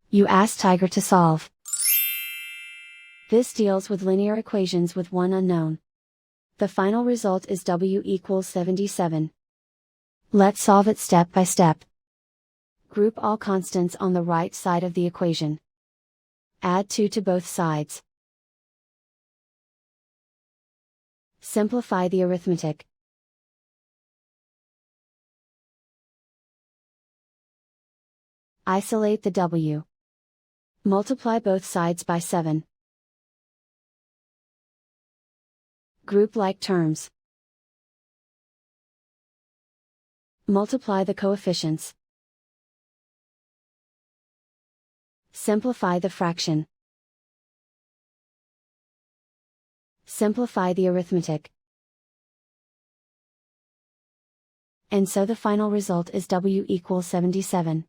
You ask Tiger to solve. This deals with linear equations with one unknown. The final result is W equals 77. Let's solve it step by step. Group all constants on the right side of the equation. Add 2 to both sides. Simplify the arithmetic. Isolate the W. Multiply both sides by 7. Group like terms. Multiply the coefficients. Simplify the fraction. Simplify the arithmetic. And so the final result is W equals 77.